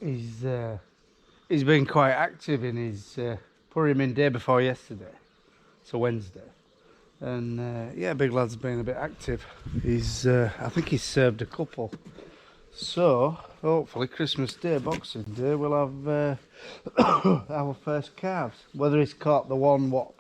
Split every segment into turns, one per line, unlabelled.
he's been quite active in his. Put him in day before yesterday, so Wednesday, and yeah, big lad's been a bit active. I think he's served a couple. So hopefully Christmas Day, Boxing Day, we'll have our first calves. Whether he's caught the one what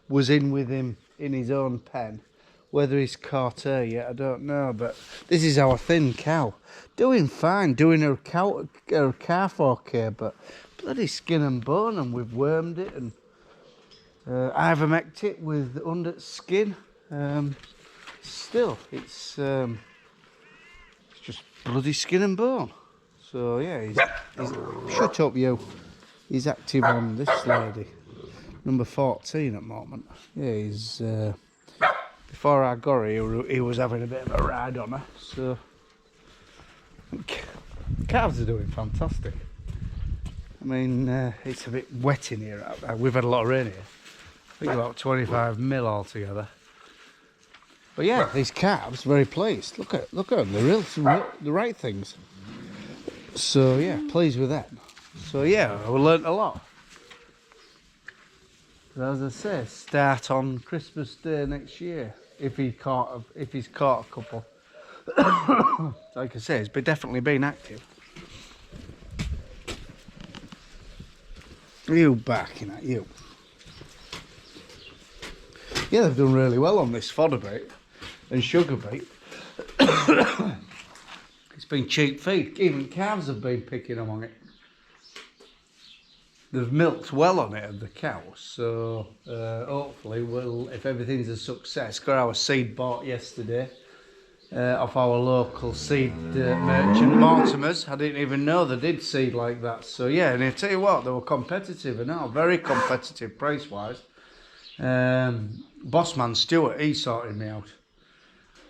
was in with him in his own pen, whether he's caught her yet, I don't know. But this is our thin cow, doing fine, doing her calf okay, but bloody skin and bone, and we've wormed it and ivermectin it with under skin. Still, it's just bloody skin and bone. So yeah, he's shut up you. He's active on this lady, number 14 at the moment. Yeah, he's before I got her, he was having a bit of a ride on her. So calves are doing fantastic. I mean, it's a bit wet in here. We've had a lot of rain here. I think about 25 mil altogether. But yeah, these calves, very pleased. Look at them. They're the right things. So yeah, pleased with that. So yeah, we learnt a lot. But as I say, start on Christmas Day next year if he's caught a couple. Like I say, he's definitely been active. You barking at you. Yeah, they've done really well on this fodder bait and sugar bait. It's been cheap feed. Even calves have been picking among it. They've milked well on it, of the cows. So hopefully, if everything's a success, got our seed bought yesterday off our local seed merchant, Mortimer's. I didn't even know they did seed like that. So yeah, and I tell you what, they were competitive and now very competitive price-wise. Bossman Stuart, he sorted me out.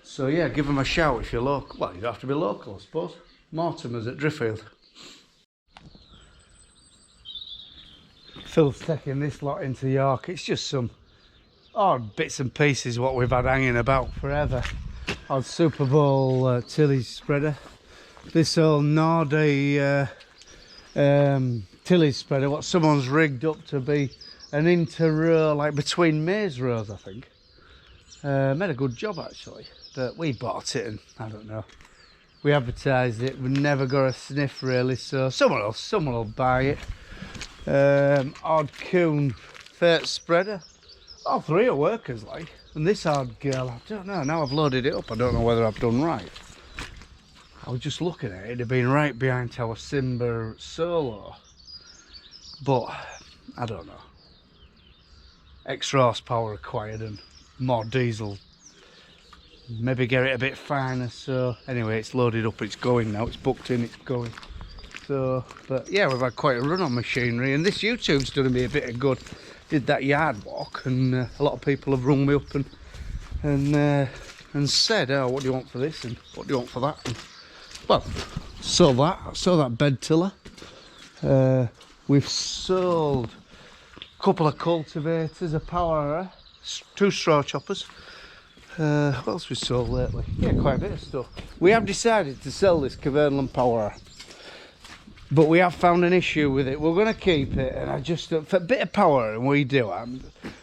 So yeah, give them a shout if you're local. Well, you don't have to be local, I suppose. Mortimer's at Driffield. Phil's taking this lot into York. It's just some odd bits and pieces what we've had hanging about forever. Odd Super Bowl Tilly's spreader. This old Nordy Tilly's spreader, what someone's rigged up to be an inter-row, like between maize rows, I think. Made a good job actually, but we bought it and I don't know. We advertised it, we never got a sniff really, so someone will buy it. Odd Coon Fate spreader. All three are workers like. And this odd girl, I don't know, now I've loaded it up, I don't know whether I've done right. I was just looking at it, it'd have been right behind our Simba Solo. But, I don't know. Extra horsepower required and more diesel. Maybe get it a bit finer, so anyway, it's loaded up, it's going now, it's booked in, it's going. So, but yeah, we've had quite a run on machinery, and this YouTube's done me a bit of good. Did that yard walk, and a lot of people have rung me up and said, oh, what do you want for this and what do you want for that? And, well, I saw that bed tiller. We've sold a couple of cultivators, a power, 2 straw choppers. What else we sold lately? Yeah, quite a bit of stuff. We have decided to sell this Kverneland power, but we have found an issue with it. We're going to keep it, and I just, for a bit of power, and we do, and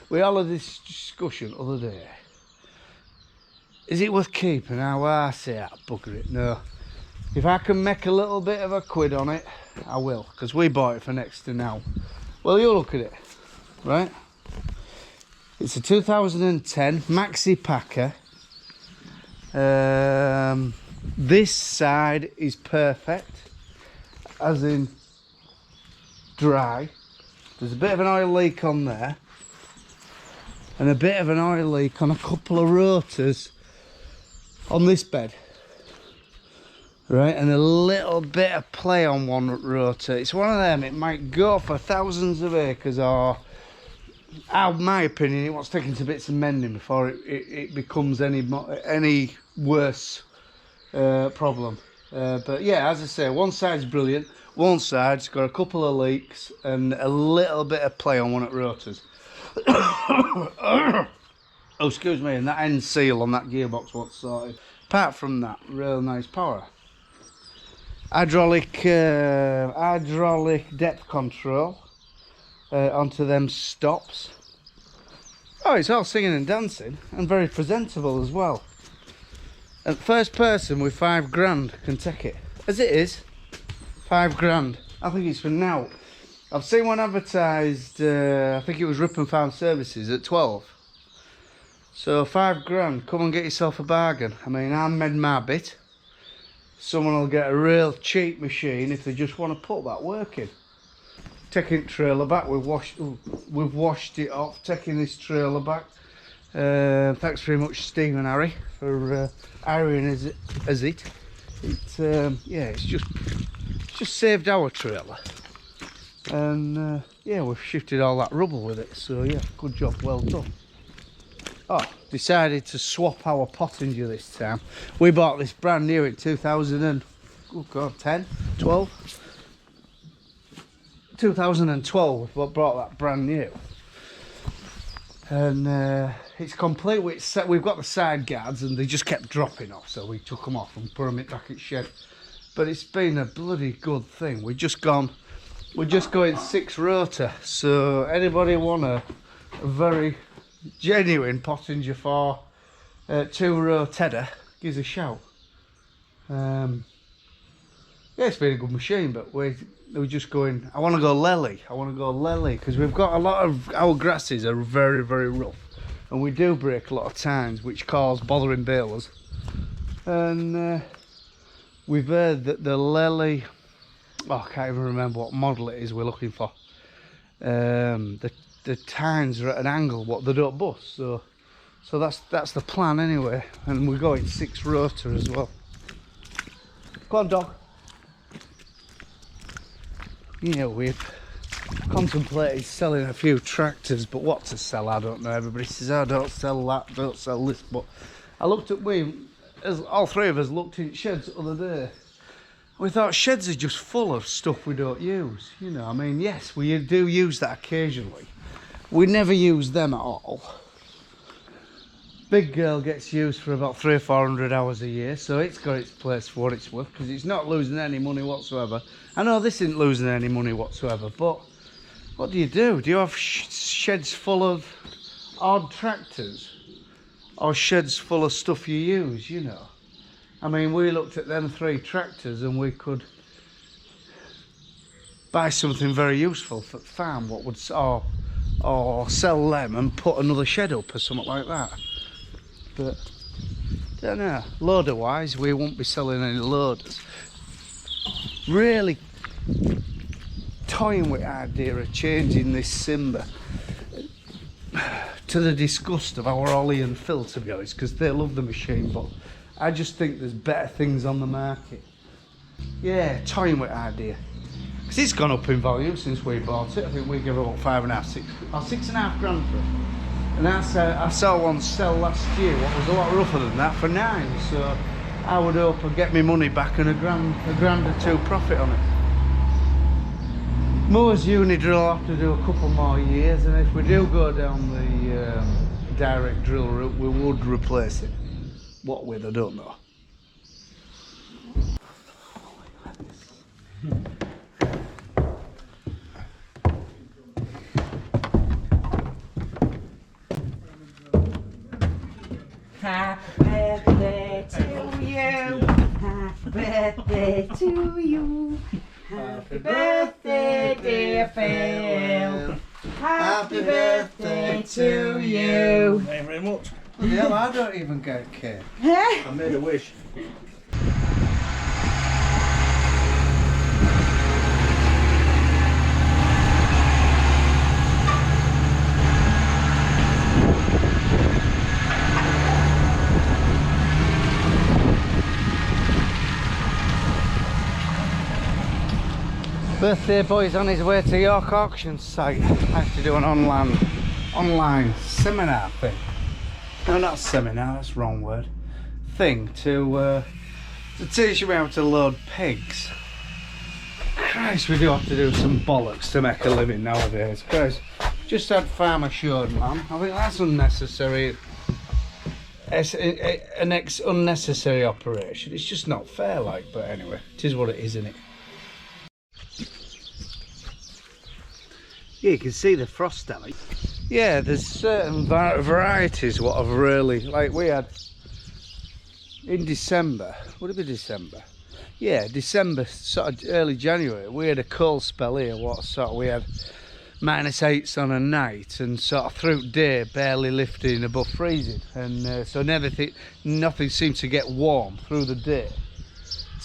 we all had this discussion the other day. Is it worth keeping? Now I say, bugger it, no. If I can make a little bit of a quid on it, I will, because we bought it for next to now. Well, you look at it, right? It's a 2010 Maxi Packer. This side is perfect, as in dry. There's a bit of an oil leak on there, and a bit of an oil leak on a couple of rotors on this bed. Right, and a little bit of play on one rotor. It's one of them, it might go for thousands of acres, or in my opinion, it wants taken to bits of mending before it becomes any worse problem. But yeah, as I say, one side's brilliant, one side's got a couple of leaks and a little bit of play on one of the rotors. Oh, excuse me, and that end seal on that gearbox what's sorted. Apart from that, real nice power. hydraulic depth control onto them stops. Oh, it's all singing and dancing and very presentable as well. And first person with £5 can take it. As it is, £5. I think it's for now. I've seen one advertised, I think it was Rip and Farm Services at 12. So £5, come and get yourself a bargain. I mean, I made my bit. Someone will get a real cheap machine if they just want to put that work in. Taking trailer back, we've washed it off, taking this trailer back. Thanks very much Steve and Harry for hiring as it. Yeah, it's just saved our trailer. And yeah, we've shifted all that rubble with it, so yeah, good job, well done. Oh, decided to swap our pottinger this time. We bought this brand new in 2010, 12? 2012, we brought that brand new. And it's complete with we've got the side guards and they just kept dropping off, so we took them off and put them in back at shed. But it's been a bloody good thing. We're just going 6 rotor, so anybody want a very genuine pottinger for 2-row tedder, give us a shout. Yeah, it's been a good machine, but we're just going, I want to go lely because we've got a lot of our grasses are very, very rough and we do break a lot of tines, which cause bothering balers. And we've heard that the lely, oh, I can't even remember what model it is we're looking for. The tines are at an angle what they don't bust, so that's the plan anyway. And we're going 6 rotor as well. Come on, dog. You know, we've contemplated selling a few tractors, but what to sell I don't know. Everybody says, oh, don't sell that, don't sell this, but I looked at, all 3 of us looked in sheds the other day. We thought sheds are just full of stuff we don't use, you know. I mean, yes, we do use that occasionally. We never use them at all. Big girl gets used for about 300 or 400 hours a year, so it's got its place for what it's worth, because it's not losing any money whatsoever. I know this isn't losing any money whatsoever, but what do? Do you have sheds full of odd tractors? Or sheds full of stuff you use, you know? I mean, we looked at them 3 tractors and we could buy something very useful for the farm, or sell them and put another shed up or something like that. But don't know, loader wise we won't be selling any loaders. Really toying with the idea of changing this Simba, to the disgust of our Ollie and Phil, to be honest, because they love the machine, but I just think there's better things on the market. Yeah, toying with the idea. Because it's gone up in value since we bought it. I think we give about 6.5 grand for it. And I saw one sell last year, what was a lot rougher than that, for 9. So I would hope I'd get my money back and a grand or 2 profit on it. Moore's Unidrill will have to do a couple more years, and if we do go down the direct drill route, we would replace it. What with, I don't know.
Happy birthday to you. Happy birthday to you. Happy birthday, dear Phil. Happy birthday to you.
Thank you very much.
Yeah, I don't even get cake.
I made a wish.
Birthday boy's on his way to York auction site. I have to do an online seminar thing. No, not seminar, that's the wrong word. Thing to teach you how to load pigs. Christ, we do have to do some bollocks to make a living nowadays. Christ, just had farm assured, man. I think that's unnecessary. unnecessary operation. It's just not fair, like. But anyway, it is what it is, isn't it? Yeah, you can see the frost damage. Yeah, there's certain varieties what have really, like we had in December. Would it be December? Yeah, December, sort of early January. We had a cold spell here. We had -8s on a night, and sort of through day barely lifting above freezing, and so nothing seemed to get warm through the day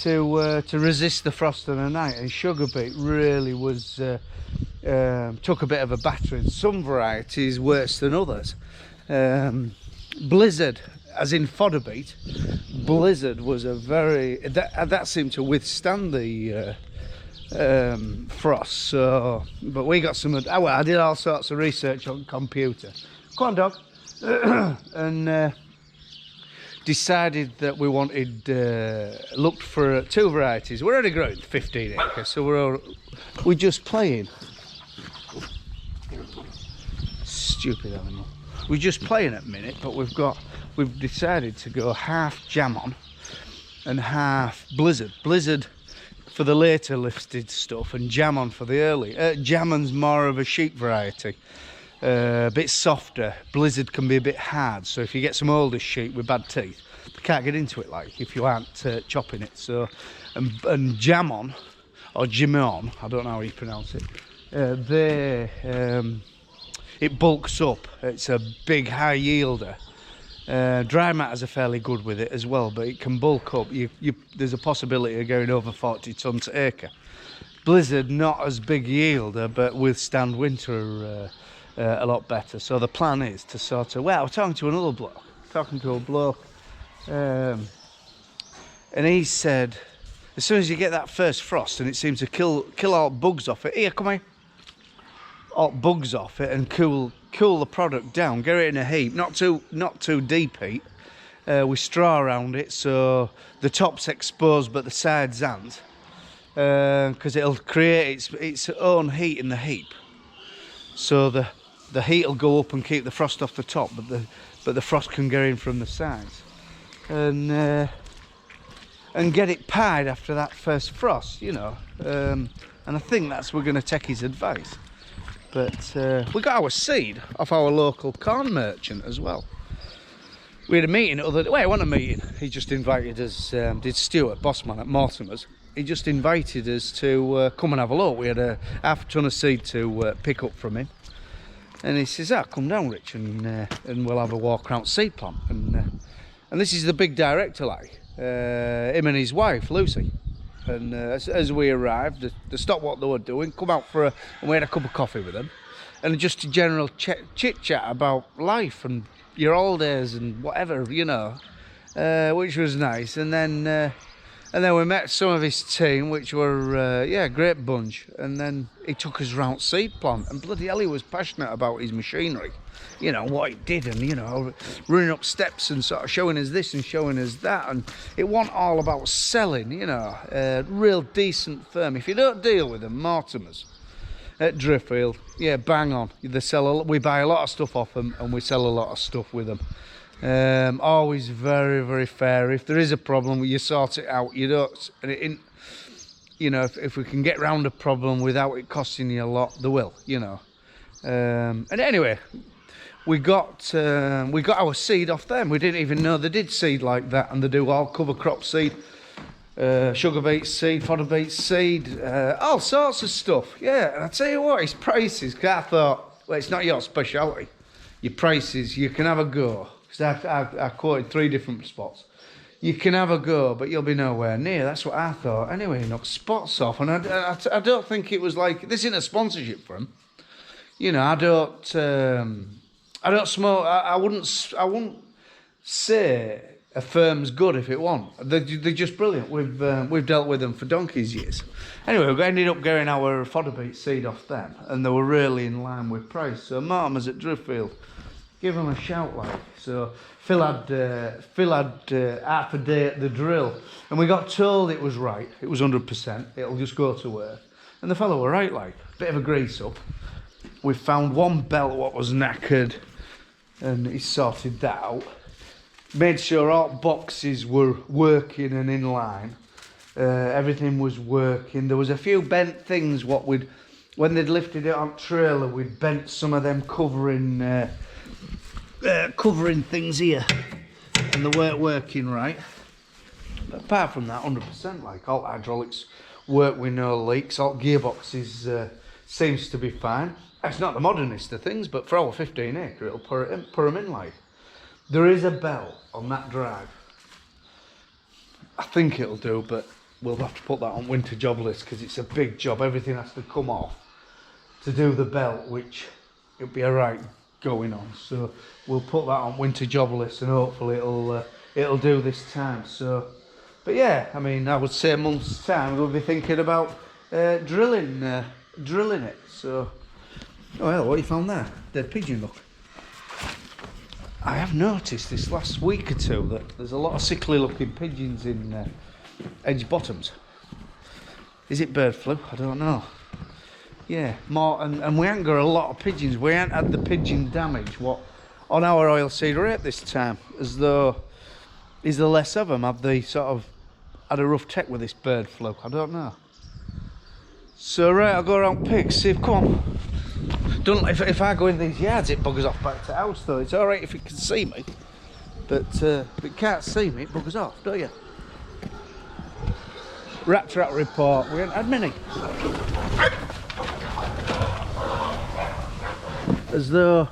to resist the frost on a night. And sugar beet really was took a bit of a battering. Some varieties worse than others. Blizzard, as in fodder beet, Blizzard was a very that seemed to withstand the frost. So, but we got some. Well, I did all sorts of research on computer. Come on, dog. And decided that we wanted looked for 2 varieties. We're already growing 15 acres, so we're just playing. Stupid animal. We're just playing at the minute, but we've decided to go half Jamon and half Blizzard. Blizzard for the later listed stuff, and Jamon for the early. Jamon's more of a sheep variety, a bit softer. Blizzard can be a bit hard, so if you get some older sheep with bad teeth, they can't get into it, like, if you aren't chopping it. So, and Jamon, or Jimon, I don't know how you pronounce it, it bulks up. It's a big high yielder. Dry matters are fairly good with it as well, but it can bulk up. There's a possibility of going over 40 tonnes an acre. Blizzard, not as big yielder, but withstand winter a lot better. So the plan is to sort of, well, I was talking to another bloke, and he said, as soon as you get that first frost and it seems to kill all bugs off it, here, come here, all bugs off it, and cool the product down, get it in a heap, not too deep heat, with straw around it so the top's exposed but the sides aren't, because it'll create its own heat in the heap, so the heat will go up and keep the frost off the top, but the frost can get in from the sides, and get it pied after that first frost, you know. And I think we're going to take his advice. But we got our seed off our local corn merchant as well. We had a meeting it wasn't a meeting. He just invited us, did Stuart, bossman at Mortimer's. He just invited us to come and have a look. We had a half ton of seed to pick up from him. And he says, come down, Rich, and we'll have a walk around seed plant. And this is the big director, like, him and his wife, Lucy. And as we arrived, they stopped what they were doing, come out and we had a cup of coffee with them, and just a general chit chat about life and your holidays and whatever, you know, which was nice. And then we met some of his team, which were a great bunch. And then he took us round seed plant, and bloody hell, he was passionate about his machinery, you know, what it did, and, you know, running up steps and sort of showing us this and showing us that. And it wasn't all about selling, you know. Real decent firm. If you don't deal with them, Mortimer's at Driffield, yeah, bang on. We buy a lot of stuff off them, and we sell a lot of stuff with them. Always very, very fair. If there is a problem, you sort it out. You don't, you know, if we can get round a problem without it costing you a lot, they will, you know. And anyway, we got our seed off them. We didn't even know they did seed like that, and they do all cover crop seed, sugar beet seed, fodder beet seed, all sorts of stuff. Yeah, and I tell you what, his prices, because I thought, well, it's not your speciality. Your prices, you can have a go. Because I quoted 3 different spots. You can have a go, but you'll be nowhere near. That's what I thought. Anyway, he knocked spots off, and I don't think it was like, this isn't a sponsorship for him. You know, I don't smoke. I wouldn't say a firm's good if it won't. They're just brilliant. We've dealt with them for donkey's years. Anyway, we ended up getting our fodder beet seed off them, and they were really in line with price. So Mortimer's at Driffield, give them a shout, like. So Phil had half a day at the drill, and we got told it was right. It was 100%. It'll just go to work, and the fellow were right, like. Bit of a grease up. We found one belt what was knackered, and he sorted that out. made sure all boxes were working and in line. Everything was working. There was a few bent things what we'd, when they'd lifted it on trailer, we'd bent some of them covering things here, and they weren't working right. But apart from that, 100%, like all hydraulics work with no leaks. All gearboxes seems to be fine. It's not the modernest of things, but for our 15 acre, it'll put them in like. There is a belt on that drive. I think it'll do, but we'll have to put that on winter job list because it's a big job. Everything has to come off to do the belt, which it'll be alright going on. So we'll put that on winter job list, and hopefully it'll do this time. So, but yeah, I mean, I would say a month's time we'll be thinking about drilling it. So, oh well, what you found there? Dead pigeon, look. I have noticed this last week or two that there's a lot of sickly looking pigeons in Edge Bottoms. Is it bird flu? I don't know. Yeah, more, and we ain't got a lot of pigeons. We ain't had the pigeon damage what on our oilseed rape this time. As though, is there less of them? Have they sort of had a rough tech with this bird flu? I don't know. So right, I'll go around pigs, see if, come on. Don't, if I go in these yards, it buggers off back to the house though. It's alright if it can see me, but if it can't see me, it buggers off, don't you? Rat trap report, we haven't had many. As though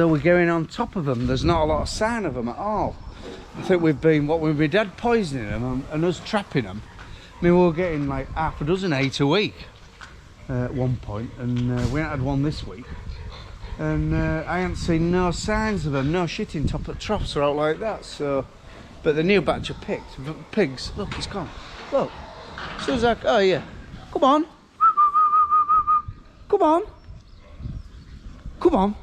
we're going on top of them. There's not a lot of sign of them at all. I think we've been, what with my dad poisoning them and us trapping them. I mean, we were getting like half a dozen 8 a week at one point, and we ain't had one this week. And I ain't seen no signs of them, no shitting top of troughs or out like that. So, but the new batch of pigs, look, it's gone. Look, Suzak, oh yeah, come on, come on, come on.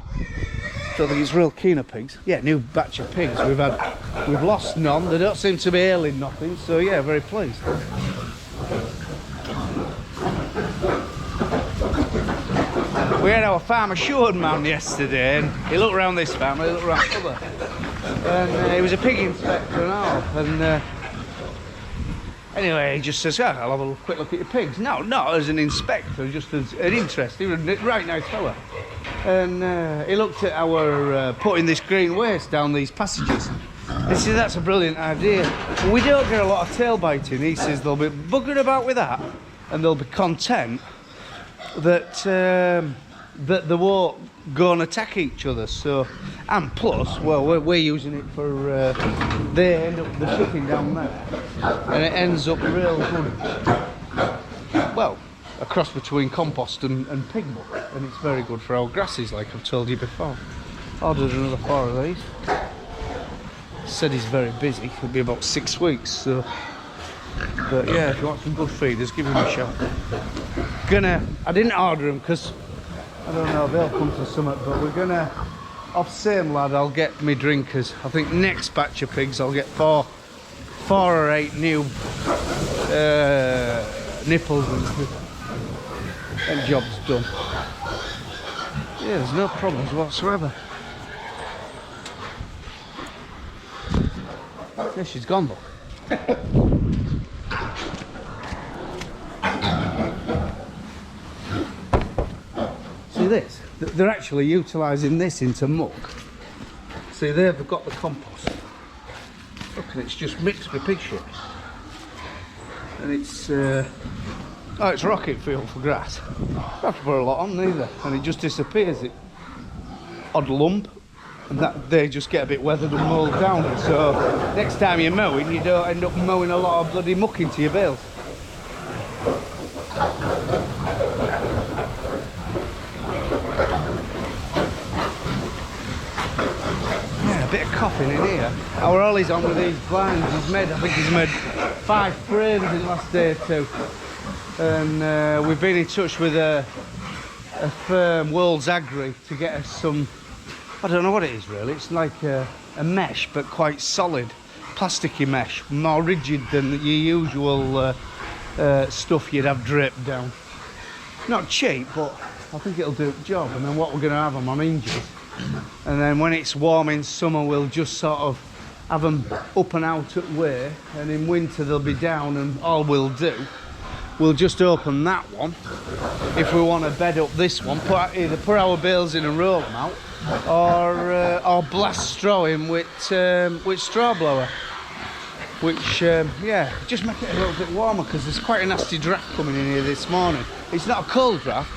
Don't think it's real keen of pigs. Yeah, new batch of pigs. We've lost none. They don't seem to be ailing nothing. So yeah, very pleased. We had our farm assured man yesterday, and he looked around this farm, he looked around other, and he was a pig inspector and all. And anyway, he just says, "Yeah, I'll have a quick look at your pigs." No, not as an inspector, just as an interest. He was a right nice fella. And he looked at our putting this green waste down these passages. He said, "That's a brilliant idea. We don't get a lot of tail biting." He says they'll be buggering about with that, and they'll be content that that they won't go and attack each other. So, and plus, well, we're using it for they end up the shitting down there, and it ends up real good. Well, a cross between compost and pig muck, and it's very good for our grasses, like I've told you before. Ordered another 4 of these. Said he's very busy. It'll be about 6 weeks. So, but yeah, if you want some good feeders, give him a shot. I didn't order them because I don't know, they'll come to Summit, but we're gonna, off same lad, I'll get me drinkers. I think next batch of pigs I'll get 4 or 8 new nipples and job's done. Yeah, there's no problems whatsoever. Yeah, she's gone though. See this? They're actually utilising this into muck. See there, they've got the compost. Look, and it's just mixed with pig shit. And it's it's rocket fuel for grass. You don't have to put a lot on neither, and it just disappears. It odd lump, and that they just get a bit weathered and mould down. So next time you're mowing, you don't end up mowing a lot of bloody muck into your bales. Yeah, a bit of coughing in here. Our Ollie's on with these blinds. I think he's made 5 frames in the last day or 2. And we've been in touch with a firm, World's Agri, to get us some, I don't know what it is really, it's like a mesh but quite solid, plasticky mesh, more rigid than your usual stuff you'd have draped down. Not cheap, but I think it'll do the job. And then what we're going to have them on hinges. And then when it's warm in summer, we'll just sort of have them up and out at way. And in winter, they'll be down. And all we'll do, we'll just open that one. If we want to bed up this one, either put our bales in and roll them out, or blast straw in with straw blower. Which, yeah, just make it a little bit warmer because there's quite a nasty draft coming in here this morning. It's not a cold draft,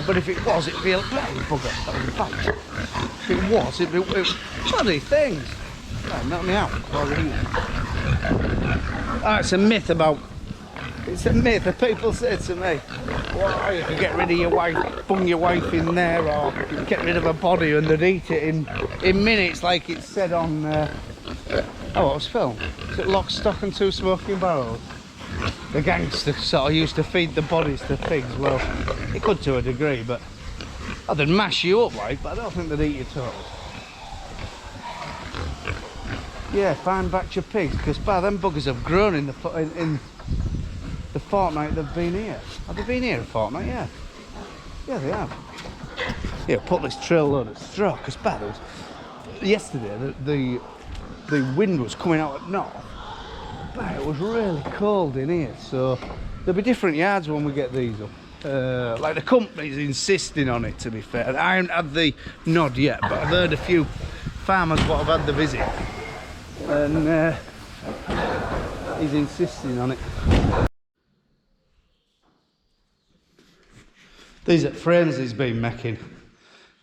but if it was, it'd be a bloody bugger. That was bad. If it was, it'd be bloody things. Oh, knock me out. Oh, it's a myth about. It's a myth that people say to me, well, you can get rid of your wife, bung your wife in there, or get rid of her body and they'd eat it in minutes, like it's said on. Oh, what was filmed? Is it Lock, Stock and Two Smoking Barrels? The gangster sort of used to feed the bodies to pigs. Well, it could to a degree, but they'd mash you up, like, but I don't think they'd eat your toes. Yeah, find back your pigs, because them buggers have grown in the fortnight they've been here. Have they been here a fortnight? Yeah. Yeah, they have. Yeah, put this trail load of straw, because yesterday the wind was coming out at north, but it was really cold in here, so there'll be different yards when we get these up. Like the company's insisting on it, to be fair. I haven't had the nod yet, but I've heard a few farmers what have had the visit, and he's insisting on it. These are frames he's been making.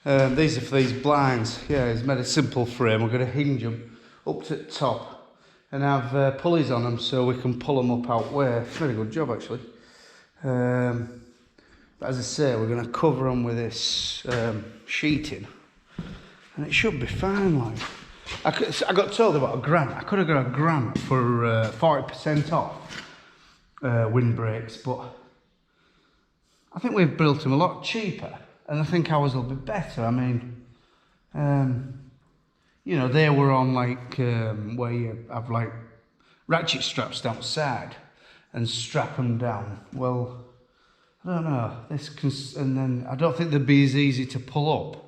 These are for these blinds. Yeah, he's made a simple frame. We're going to hinge them up to the top and have pulleys on them so we can pull them up out where. Very good job, actually. But as I say, we're going to cover them with this sheeting, and it should be fine. Like, I got told about £1,000. I could have got £1,000 for 40% off windbreaks, but I think we've built them a lot cheaper, and I think ours will be better. I mean, you know, they were on like where you have like ratchet straps down the side and strap them down. Well, I don't know. And then I don't think they'd be as easy to pull up,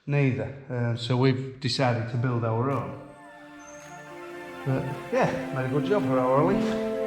neither. So we've decided to build our own. But yeah, made a good job for our leaf.